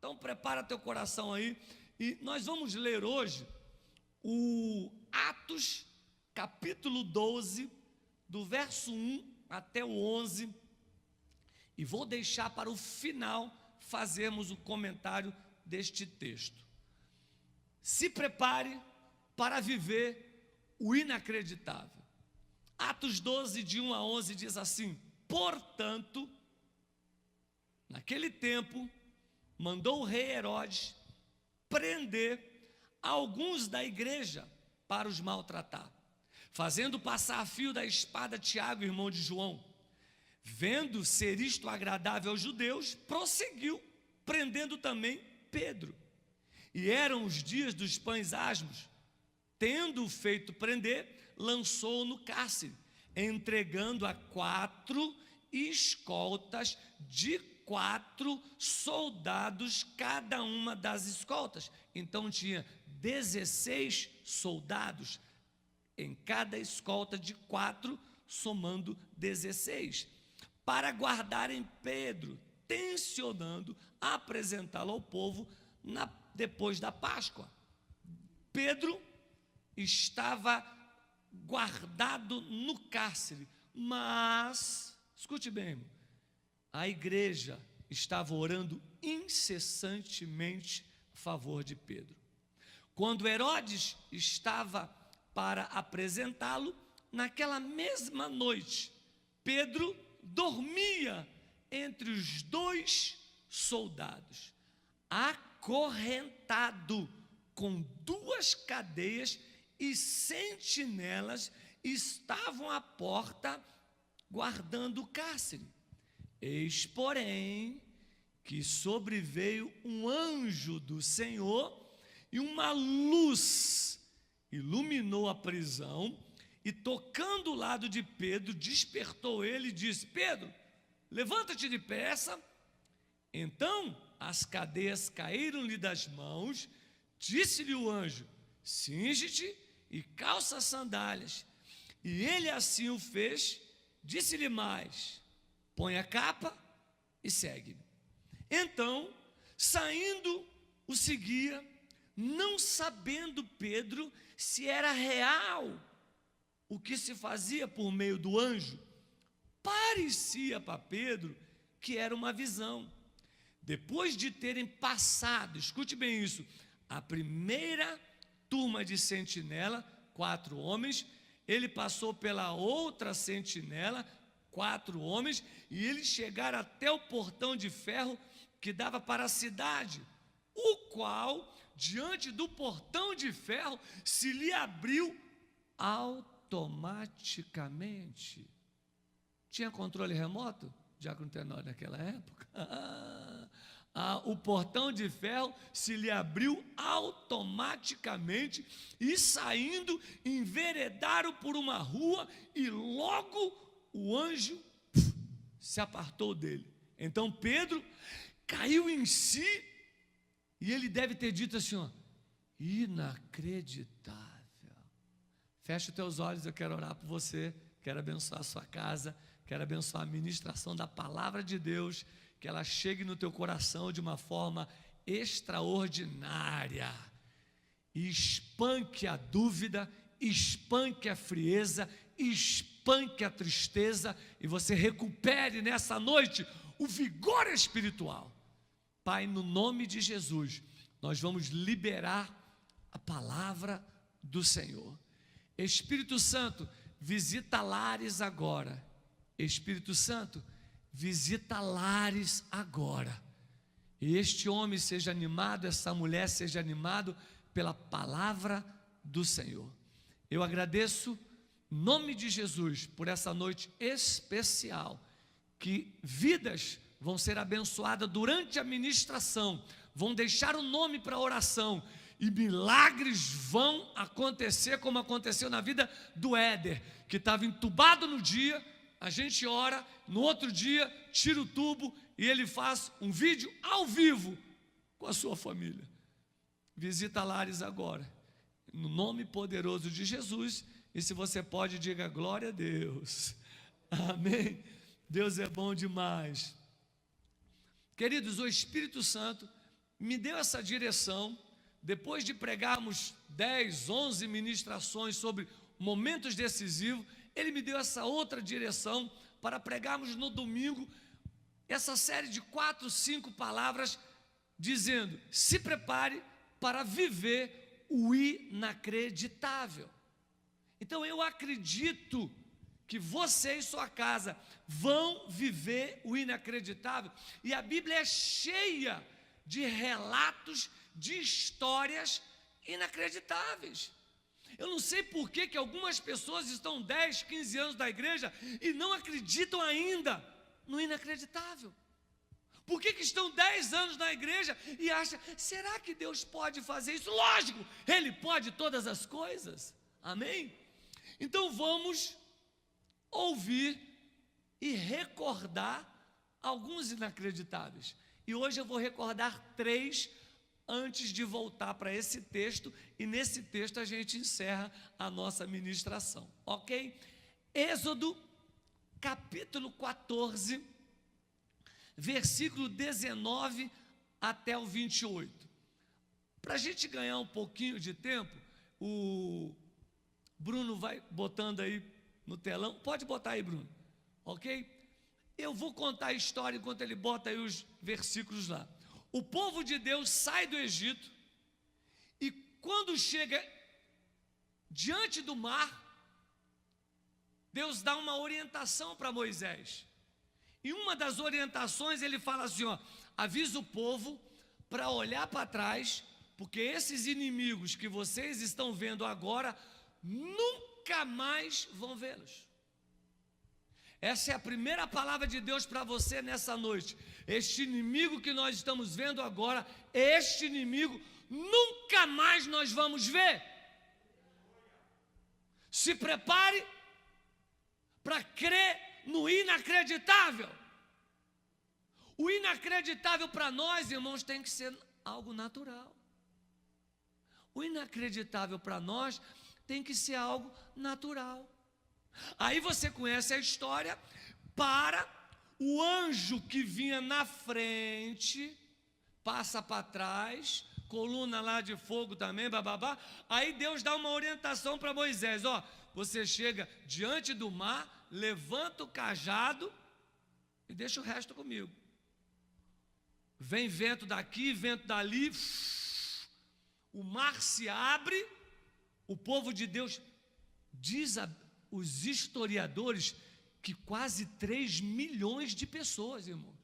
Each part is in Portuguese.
Então prepara teu coração aí, e nós vamos ler hoje o Atos, capítulo 12, do verso 1 até o 11, e vou deixar para o final fazermos o comentário deste texto. Se prepare para viver o inacreditável. Atos 12, de 1 a 11, diz assim: portanto, naquele tempo, mandou o rei Herodes prender alguns da igreja para os maltratar, fazendo passar a fio da espada Tiago, irmão de João. Vendo ser isto agradável aos judeus, prosseguiu, prendendo também Pedro. E eram os dias dos pães asmos. Tendo-o feito prender, lançou-o no cárcere, entregando a 4 escoltas de 4 soldados cada uma das escoltas. Então tinha 16 soldados em cada escolta de 4, somando 16, para guardarem Pedro, tencionando apresentá-lo ao povo depois da Páscoa. Pedro estava guardado no cárcere, mas, escute bem, irmão, a igreja estava orando incessantemente a favor de Pedro. Quando Herodes estava para apresentá-lo, naquela mesma noite, Pedro dormia entre os 2 soldados, acorrentado com 2 cadeias, e sentinelas estavam à porta guardando o cárcere. Eis, porém, que sobreveio um anjo do Senhor, e uma luz iluminou a prisão, e tocando o lado de Pedro, despertou ele e disse: Pedro, levanta-te depressa. Então as cadeias caíram-lhe das mãos. Disse-lhe o anjo: cinge-te e calça as sandálias. E ele assim o fez. Disse-lhe mais: põe a capa e segue-me. Então, saindo, o seguia, não sabendo Pedro se era real o que se fazia por meio do anjo. Parecia para Pedro que era uma visão. Depois de terem passado, escute bem isso, a primeira turma de sentinela, 4 homens, ele passou pela outra sentinela, 4 homens, e eles chegaram até o portão de ferro que dava para a cidade, o qual, diante do portão de ferro, se lhe abriu automaticamente. Tinha controle remoto? Diácono Tenório naquela época? O portão de ferro se lhe abriu automaticamente, e saindo, enveredaram por uma rua, e logo o anjo se apartou dele. Então Pedro caiu em si, e ele deve ter dito assim, ó: inacreditável. Fecha os teus olhos, eu quero orar por você, quero abençoar a sua casa, quero abençoar a ministração da palavra de Deus, que ela chegue no teu coração de uma forma extraordinária, e espanque a dúvida, espanque a frieza, espanque a tristeza, e você recupere nessa noite o vigor espiritual. Pai, no nome de Jesus, nós vamos liberar a palavra do Senhor. Espírito Santo, visita lares agora. Espírito Santo, visita lares agora. E este homem seja animado, essa mulher seja animado pela palavra do Senhor. Eu agradeço, em nome de Jesus, por essa noite especial, que vidas vão ser abençoadas durante a ministração, vão deixar o nome para oração, e milagres vão acontecer, como aconteceu na vida do Éder, que estava entubado no dia. A gente ora, no outro dia tira o tubo e ele faz um vídeo ao vivo com a sua família. Visita lares agora, no nome poderoso de Jesus. E se você pode, diga glória a Deus. Amém. Deus é bom demais. Queridos, o Espírito Santo me deu essa direção, depois de pregarmos 10, 11 ministrações sobre momentos decisivos, ele me deu essa outra direção para pregarmos no domingo, essa série de 4, 5 palavras, dizendo: se prepare para viver o inacreditável. Então eu acredito que você e sua casa vão viver o inacreditável, e a Bíblia é cheia de relatos, de histórias inacreditáveis. Eu não sei por que algumas pessoas estão 10, 15 anos da igreja e não acreditam ainda no inacreditável. Por que estão 10 anos na igreja e acham, será que Deus pode fazer isso? Lógico, Ele pode todas as coisas, amém? Então vamos ouvir e recordar alguns inacreditáveis. E hoje eu vou recordar 3 antes de voltar para esse texto, e nesse texto a gente encerra a nossa ministração, ok? Êxodo, capítulo 14, versículo 19 até o 28. Para a gente ganhar um pouquinho de tempo, o Bruno vai botando aí no telão, pode botar aí, Bruno, ok? Eu vou contar a história enquanto ele bota aí os versículos lá. O povo de Deus sai do Egito e quando chega diante do mar, Deus dá uma orientação para Moisés. E uma das orientações ele fala assim, ó, avisa o povo para olhar para trás, porque esses inimigos que vocês estão vendo agora, nunca mais vão vê-los. Essa é a primeira palavra de Deus para você nessa noite. Este inimigo que nós estamos vendo agora, este inimigo, nunca mais nós vamos ver. Se prepare para crer no inacreditável. O inacreditável para nós, irmãos, tem que ser algo natural. O inacreditável para nós tem que ser algo natural. Aí você conhece a história, para o anjo que vinha na frente, passa para trás, coluna lá de fogo também, bababá. Aí Deus dá uma orientação para Moisés, ó, você chega diante do mar, levanta o cajado e deixa o resto comigo. Vem vento daqui, vento dali, o mar se abre, o povo de Deus, diz os historiadores que quase 3 milhões de pessoas, irmão,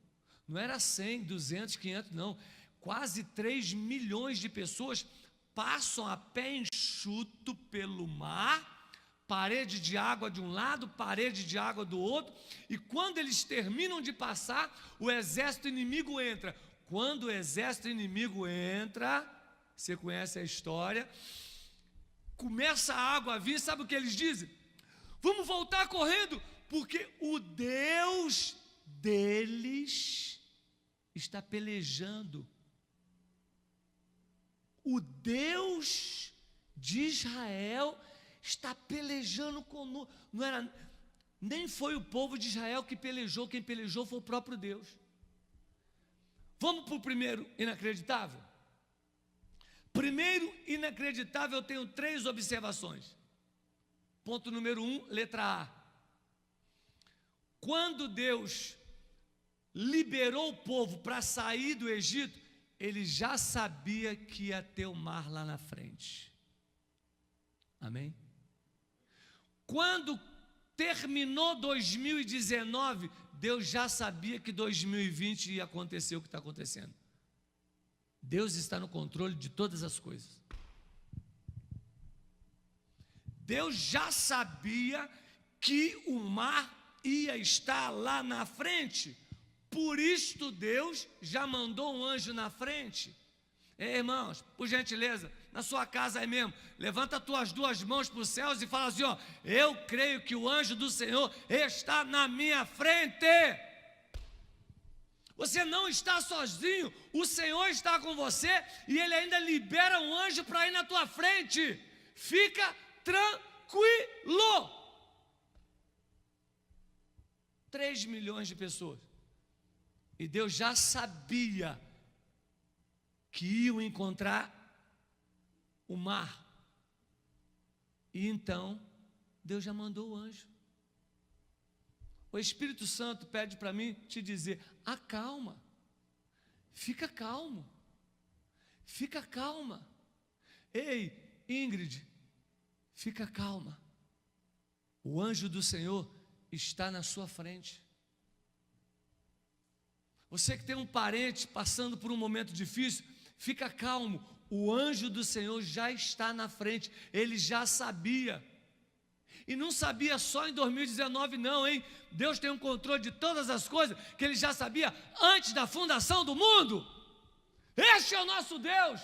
não era 100, 200, 500, não, quase 3 milhões de pessoas passam a pé enxuto pelo mar, parede de água de um lado, parede de água do outro, e quando eles terminam de passar, o exército inimigo entra. Quando o exército inimigo entra, você conhece a história, começa a água a vir, sabe o que eles dizem? Vamos voltar correndo, porque o Deus deles está pelejando. O Deus de Israel está pelejando conosco. Nem foi o povo de Israel que pelejou, quem pelejou foi o próprio Deus. Vamos para o primeiro inacreditável? Primeiro inacreditável, eu tenho 3 observações. Ponto número 1, letra A. Quando Deus liberou o povo para sair do Egito, Ele já sabia que ia ter o mar lá na frente. Amém? Quando terminou 2019, Deus já sabia que 2020 ia acontecer o que está acontecendo. Deus está no controle de todas as coisas. Deus já sabia que o mar ia estar lá na frente, por isto Deus já mandou um anjo na frente. Irmãos, por gentileza, na sua casa aí mesmo, levanta as tuas 2 mãos para os céus e fala assim, ó, eu creio que o anjo do Senhor está na minha frente. Você não está sozinho, o Senhor está com você e Ele ainda libera um anjo para ir na tua frente. Fica tranquilo. 3 milhões de pessoas. E Deus já sabia que iam encontrar o mar. E então, Deus já mandou o anjo. O Espírito Santo pede para mim te dizer: acalma, fica calmo, fica calma. Ei, Ingrid, fica calma. O anjo do Senhor está na sua frente. Você que tem um parente passando por um momento difícil, fica calmo. O anjo do Senhor já está na frente. Ele já sabia. E não sabia só em 2019 não, hein? Deus tem um controle de todas as coisas que Ele já sabia antes da fundação do mundo. Este é o nosso Deus.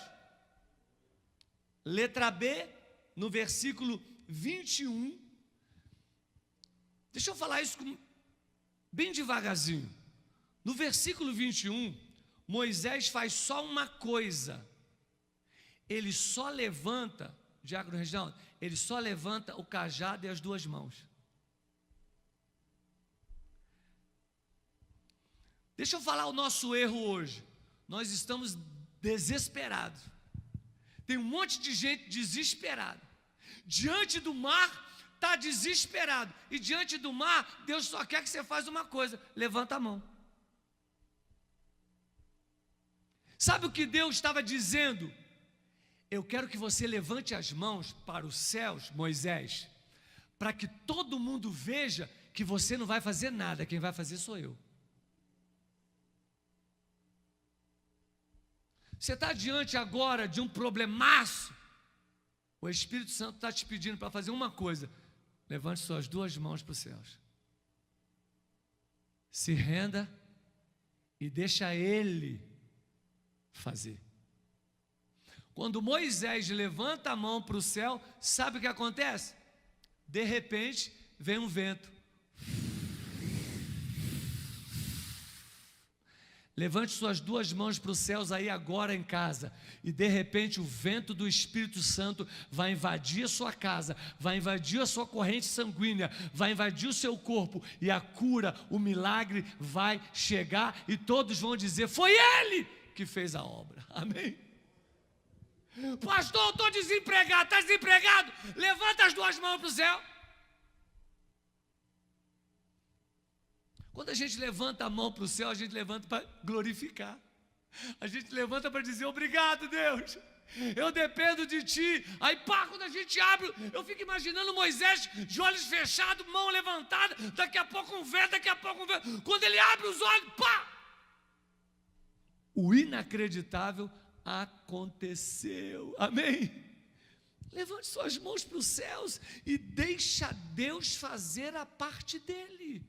Letra B, no versículo 21. Deixa eu falar isso bem devagarzinho. No versículo 21, Moisés faz só uma coisa. Ele só levanta, Diácono Reginaldo, ele só levanta o cajado e as duas mãos. Deixa eu falar o nosso erro hoje. Nós estamos desesperados. Tem um monte de gente desesperada. Diante do mar, está desesperado. E diante do mar, Deus só quer que você faça uma coisa: levanta a mão. Sabe o que Deus estava dizendo? Eu quero que você levante as mãos para os céus, Moisés, para que todo mundo veja que você não vai fazer nada, quem vai fazer sou eu. Você está diante agora de um problemaço, o Espírito Santo está te pedindo para fazer uma coisa: levante suas duas mãos para os céus, se renda e deixa Ele fazer. Quando Moisés levanta a mão para o céu, sabe o que acontece? De repente, vem um vento. Levante suas duas mãos para os céus aí agora em casa. E de repente o vento do Espírito Santo vai invadir a sua casa, vai invadir a sua corrente sanguínea, vai invadir o seu corpo. E a cura, o milagre vai chegar e todos vão dizer: foi Ele que fez a obra. Amém? Pastor, eu estou desempregado. Está desempregado? Levanta as duas mãos para o céu. Quando a gente levanta a mão para o céu, a gente levanta para glorificar. A gente levanta para dizer: obrigado, Deus, eu dependo de Ti. Aí pá, quando a gente abre, eu fico imaginando Moisés de olhos fechados, mão levantada, daqui a pouco um vento, daqui a pouco um vento. Quando ele abre os olhos, pá! O inacreditável aconteceu. Amém? Levante suas mãos para os céus e deixa Deus fazer a parte dele.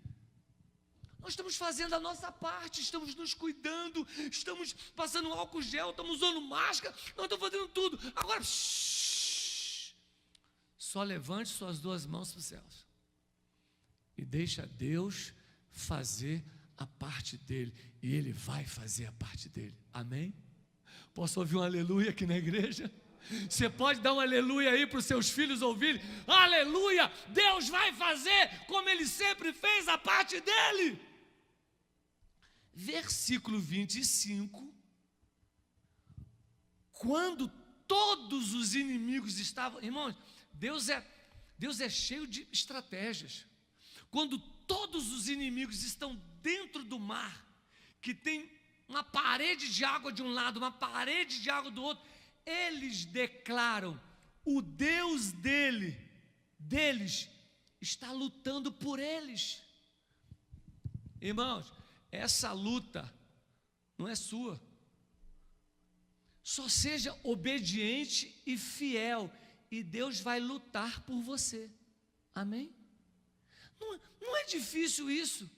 Nós estamos fazendo a nossa parte, estamos nos cuidando, estamos passando álcool gel, estamos usando máscara, nós estamos fazendo tudo. Agora, só levante suas duas mãos para os céus e deixa Deus fazer a parte dele, e Ele vai fazer a parte dele. Amém? Posso ouvir um aleluia aqui na igreja? Você pode dar um aleluia aí para os seus filhos ouvirem? Aleluia! Deus vai fazer como Ele sempre fez a parte dele. Versículo 25. Quando todos os inimigos estavam... Irmãos, Deus é cheio de estratégias. Quando todos os inimigos estão dentro do mar, que tem uma parede de água de um lado, uma parede de água do outro, eles declaram: o Deus deles está lutando por eles. Irmãos, essa luta não é sua. Só seja obediente e fiel, e Deus vai lutar por você. Amém? Não é difícil isso.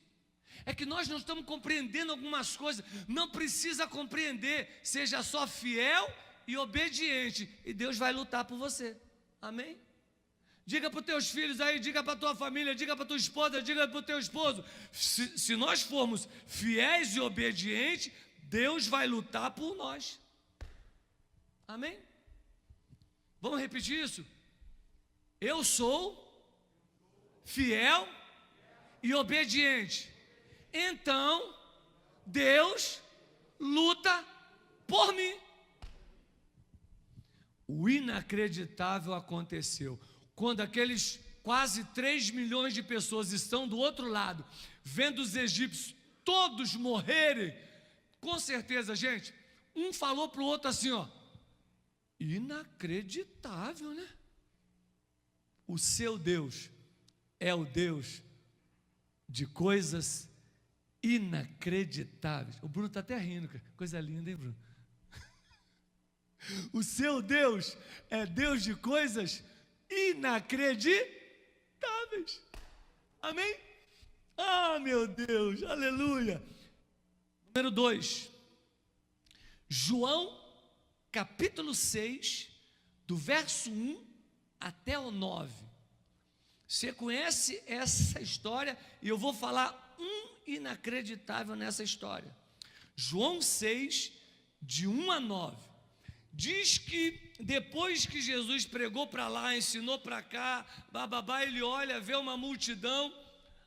É que nós não estamos compreendendo algumas coisas. Não precisa compreender. Seja só fiel e obediente, e Deus vai lutar por você. Amém? Diga para os teus filhos aí, diga para a tua família, diga para a tua esposa, diga para o teu esposo: se nós formos fiéis e obedientes, Deus vai lutar por nós. Amém? Vamos repetir isso? Eu sou fiel e obediente, então Deus luta por mim. o inacreditável aconteceu. Quando aqueles quase 3 milhões de pessoas estão do outro lado, vendo os egípcios todos morrerem, com certeza, gente, um falou para o outro assim, ó, inacreditável, né? O seu Deus é o Deus de coisas inacreditáveis. O Bruno está até rindo, cara. Coisa linda, hein, Bruno? O seu Deus é Deus de coisas inacreditáveis. Amém? Ah, meu Deus, aleluia. Número 2, João, capítulo 6, do verso 1 até o 9. Você conhece essa história e eu vou falar inacreditável nessa história. João 6, de 1 a 9. Diz que depois que Jesus pregou para lá, ensinou para cá, bababá, ele olha, vê uma multidão,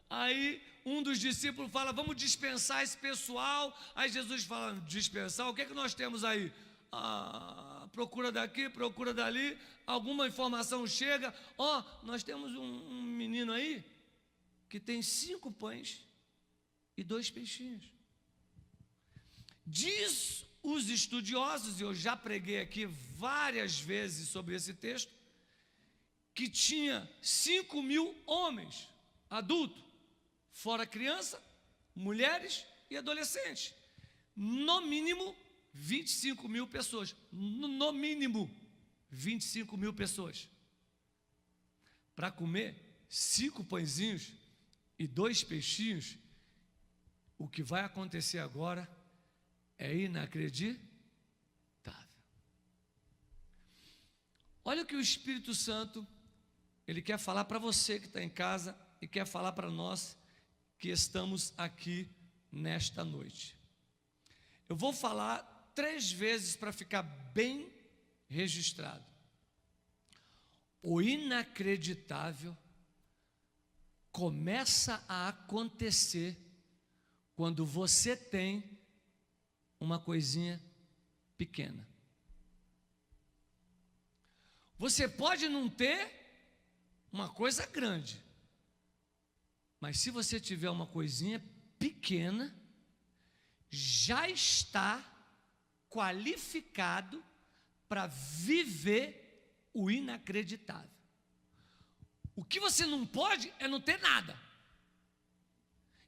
aí um dos discípulos fala, vamos dispensar esse pessoal. Aí Jesus fala, dispensar? O que é que nós temos aí? Procura daqui, procura dali, alguma informação chega, nós temos um menino aí, que tem 5 pães e 2 peixinhos. Diz os estudiosos, e eu já preguei aqui várias vezes sobre esse texto, que tinha 5.000 homens, adultos, fora criança, mulheres e adolescentes, no mínimo 25.000 pessoas, no mínimo 25.000 pessoas, para comer 5 pãezinhos e 2 peixinhos. O que vai acontecer agora é inacreditável. Olha o que o Espírito Santo, ele quer falar para você que está em casa e quer falar para nós que estamos aqui nesta noite. Eu vou falar 3 vezes para ficar bem registrado. O inacreditável começa a acontecer quando você tem uma coisinha pequena. Você pode não ter uma coisa grande, mas se você tiver uma coisinha pequena, já está qualificado para viver o inacreditável. O que você não pode é não ter nada.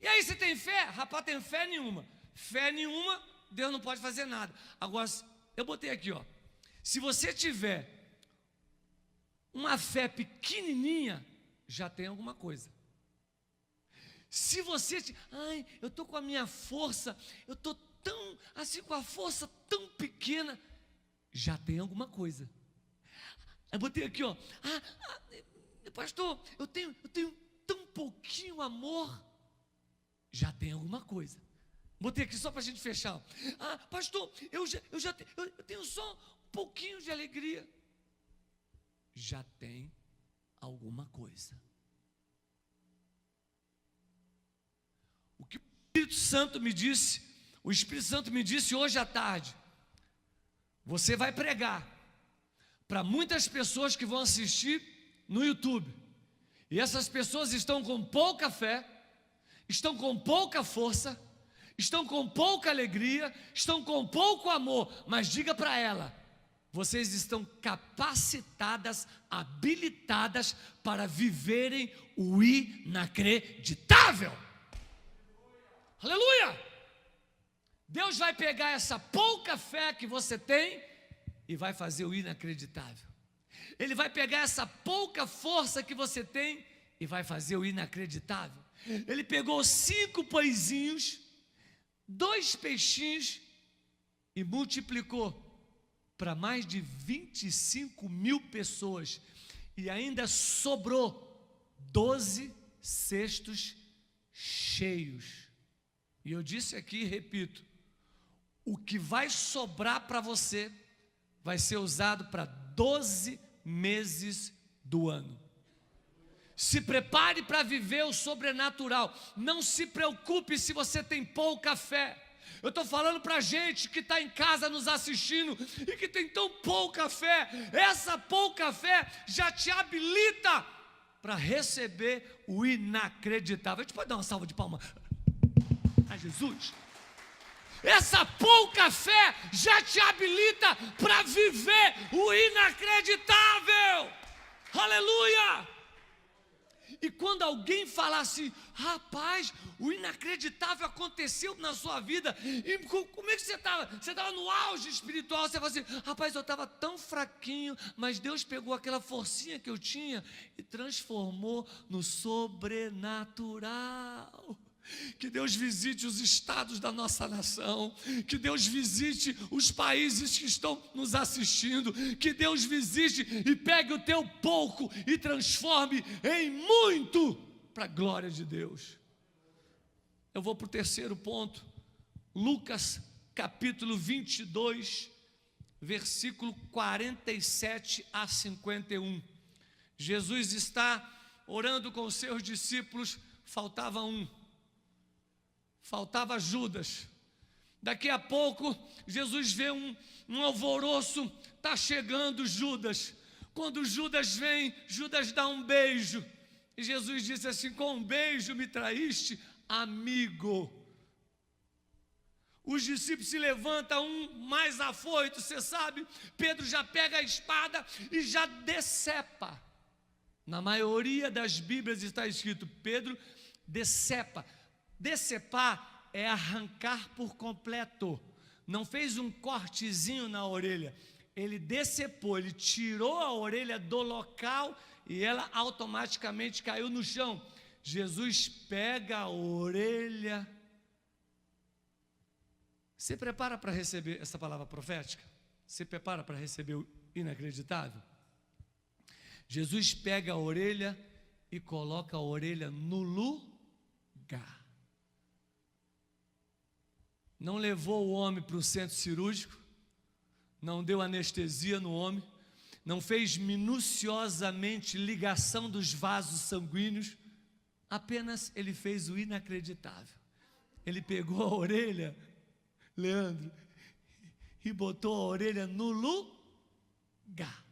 E aí você tem fé? Rapaz, tem fé nenhuma. Fé nenhuma, Deus não pode fazer nada. Agora, eu botei aqui, ó. Se você tiver uma fé pequenininha, já tem alguma coisa. Se você, eu estou com a minha força, eu estou tão, assim, com a força tão pequena, já tem alguma coisa. Eu botei aqui, ó, pastor, eu tenho tão pouquinho amor, já tem alguma coisa. Botei aqui só para a gente fechar. Pastor, eu tenho só um pouquinho de alegria, já tem alguma coisa. O que o Espírito Santo me disse hoje à tarde, você vai pregar para muitas pessoas que vão assistir no YouTube, e essas pessoas estão com pouca fé, estão com pouca força, estão com pouca alegria, estão com pouco amor, mas diga para ela, vocês estão capacitadas, habilitadas para viverem o inacreditável. Aleluia! Deus vai pegar essa pouca fé que você tem e vai fazer o inacreditável. Ele vai pegar essa pouca força que você tem e vai fazer o inacreditável. Ele pegou 5 pãezinhos, 2 peixinhos e multiplicou para mais de 25.000 pessoas, e ainda sobrou 12 cestos cheios. E eu disse aqui e repito, o que vai sobrar para você vai ser usado para 12 meses do ano. Se prepare para viver o sobrenatural. Não se preocupe se você tem pouca fé. Eu estou falando para gente que está em casa nos assistindo e que tem tão pouca fé. Essa pouca fé já te habilita para receber o inacreditável. A gente pode dar uma salva de palmas a Jesus? Essa pouca fé já te habilita para viver o inacreditável. Aleluia! E quando alguém falar assim, rapaz, o inacreditável aconteceu na sua vida, e como é que você estava? Você estava no auge espiritual, você fala assim, rapaz, eu estava tão fraquinho, mas Deus pegou aquela forcinha que eu tinha e transformou no sobrenatural. Que Deus visite os estados da nossa nação, que Deus visite os países que estão nos assistindo, que Deus visite e pegue o teu pouco e transforme em muito, para a glória de Deus. Eu vou para o terceiro ponto, Lucas capítulo 22, versículo 47 a 51. Jesus está orando com os seus discípulos, faltava Judas. Daqui a pouco, Jesus vê um alvoroço, está chegando Judas. Quando Judas vem, Judas dá um beijo. E Jesus disse assim, com um beijo me traíste, amigo. Os discípulos se levantam, um mais afoito, você sabe. Pedro já pega a espada e já decepa. Na maioria das Bíblias está escrito, Pedro decepa. Decepar é arrancar por completo. Não fez um cortezinho na orelha. Ele decepou, ele tirou a orelha do local e ela automaticamente caiu no chão. Jesus pega a orelha. Se prepara para receber essa palavra profética? Se prepara para receber o inacreditável? Jesus pega a orelha e coloca a orelha no lugar. Não levou o homem para o centro cirúrgico, não deu anestesia no homem, não fez minuciosamente ligação dos vasos sanguíneos, apenas ele fez o inacreditável. Ele pegou a orelha, Leandro, e botou a orelha no lugar.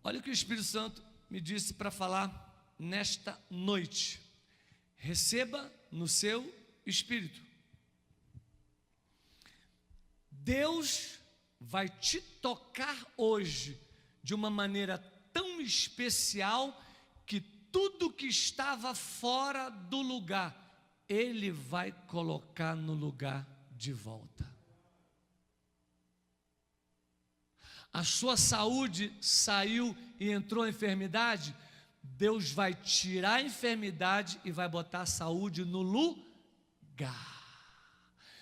Olha o que o Espírito Santo me disse para falar nesta noite. Receba no seu espírito. Deus vai te tocar hoje de uma maneira tão especial que tudo que estava fora do lugar, Ele vai colocar no lugar de volta. A sua saúde saiu e entrou a enfermidade, Deus vai tirar a enfermidade e vai botar a saúde no lugar.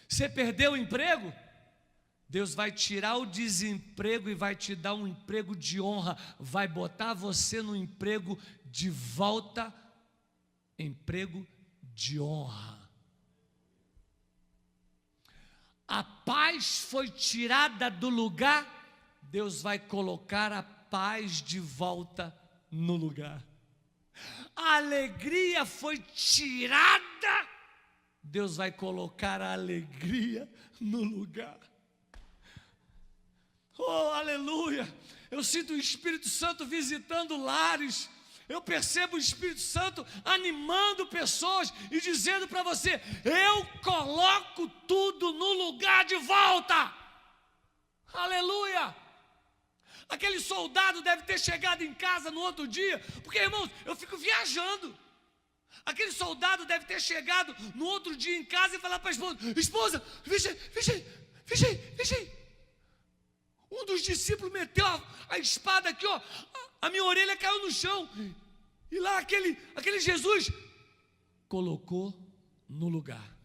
Você perdeu o emprego? Deus vai tirar o desemprego e vai te dar um emprego de honra, vai botar você no emprego de volta, emprego de honra. A paz foi tirada do lugar, Deus vai colocar a paz de volta no lugar. A alegria foi tirada, Deus vai colocar a alegria no lugar. Oh, aleluia! Eu sinto o Espírito Santo visitando lares. Eu percebo o Espírito Santo animando pessoas e dizendo para você, eu coloco tudo no lugar de volta. Aleluia! Aquele soldado deve ter chegado em casa no outro dia, porque, irmãos, eu fico viajando. Aquele soldado deve ter chegado no outro dia em casa e falar para a esposa, vixe. Um dos discípulos meteu a espada aqui, ó, a minha orelha caiu no chão. E lá aquele Jesus colocou no lugar.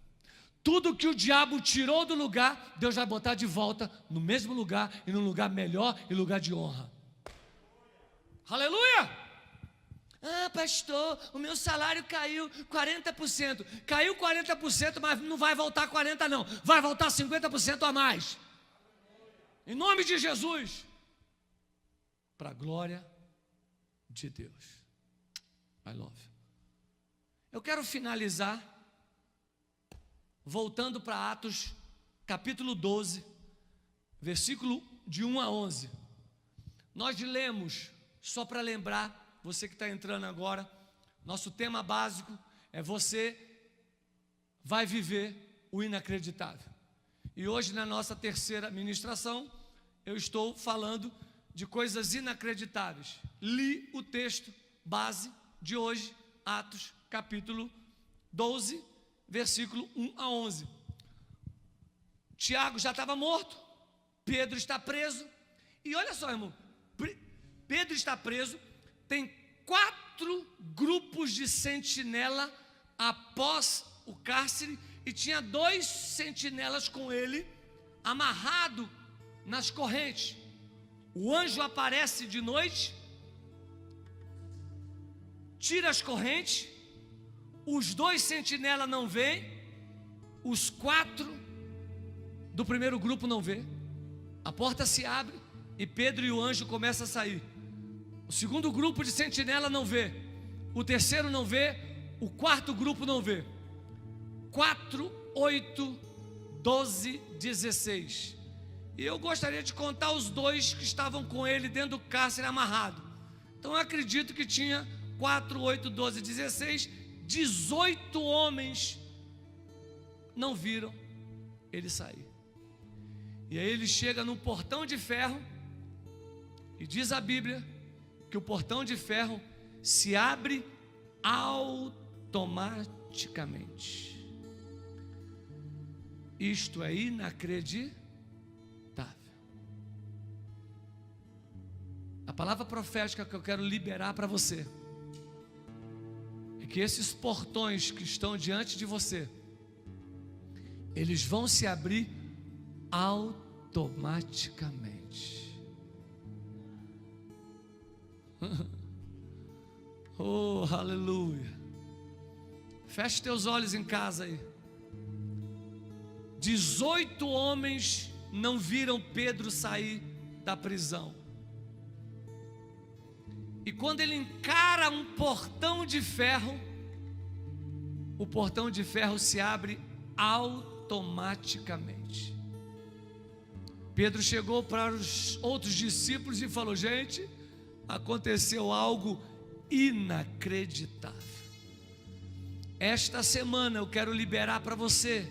Tudo que o diabo tirou do lugar, Deus vai botar de volta no mesmo lugar e num lugar melhor e lugar de honra. Aleluia! Ah, pastor, o meu salário caiu 40%. Caiu 40%, mas não vai voltar 40% não. Vai voltar 50% a mais. Em nome de Jesus. Para a glória de Deus. I love you. Eu quero finalizar voltando para Atos, capítulo 12, versículo de 1 a 11. Nós lemos, só para lembrar, você que está entrando agora, nosso tema básico é você vai viver o inacreditável. E hoje, na nossa terceira ministração, eu estou falando de coisas inacreditáveis. Li o texto base de hoje, Atos, capítulo 12, versículo 1 a 11. Tiago já estava morto, Pedro está preso, e olha só, irmão, Pedro está preso, tem 4 grupos de sentinela após o cárcere, e tinha 2 sentinelas com ele, amarrado nas correntes. O anjo aparece de noite, tira as correntes, os 2 sentinelas não vêem, os 4 do primeiro grupo não vê. A porta se abre e Pedro e o anjo começam a sair. O segundo grupo de sentinela não vê, o terceiro não vê, o quarto grupo não vê. 4, 8, 12, 16. E eu gostaria de contar os 2 que estavam com ele dentro do cárcere amarrado. Então eu acredito que tinha 4, 8, 12, 16, 18 homens não viram ele sair. E aí ele chega num portão de ferro, e diz a Bíblia que o portão de ferro se abre automaticamente. Isto é inacreditável. A palavra profética que eu quero liberar para você é que esses portões que estão diante de você, eles vão se abrir automaticamente. Oh, aleluia. Feche teus olhos em casa aí. 18 homens não viram Pedro sair da prisão. E quando ele encara um portão de ferro, o portão de ferro se abre automaticamente. Pedro chegou para os outros discípulos e falou: gente, aconteceu algo inacreditável. Esta semana eu quero liberar para você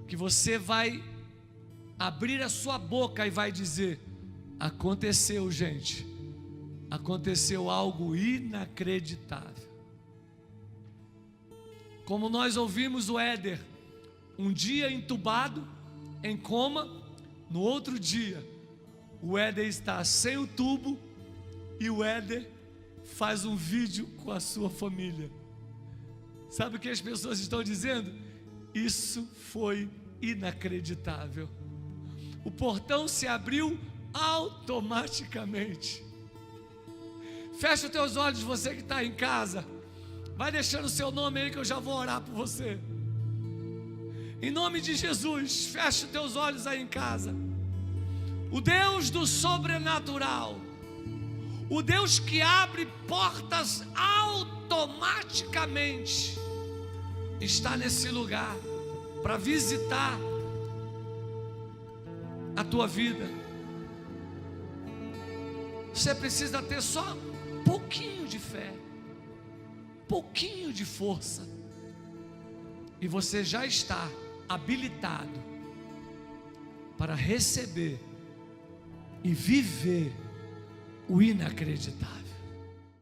que você vai abrir a sua boca e vai dizer: aconteceu, gente, aconteceu algo inacreditável. Como nós ouvimos o Éder, um dia entubado, em coma, no outro dia, o Éder está sem o tubo e o Éder faz um vídeo com a sua família. Sabe o que as pessoas estão dizendo? Isso foi inacreditável. O portão se abriu automaticamente. Fecha os teus olhos, você que está em casa. Vai deixando o seu nome aí que eu já vou orar por você. Em nome de Jesus, fecha os teus olhos aí em casa. O Deus do sobrenatural, o Deus que abre portas automaticamente, está nesse lugar para visitar a tua vida. Você precisa ter só um pouquinho de fé, pouquinho de força, e você já está habilitado para receber e viver o inacreditável.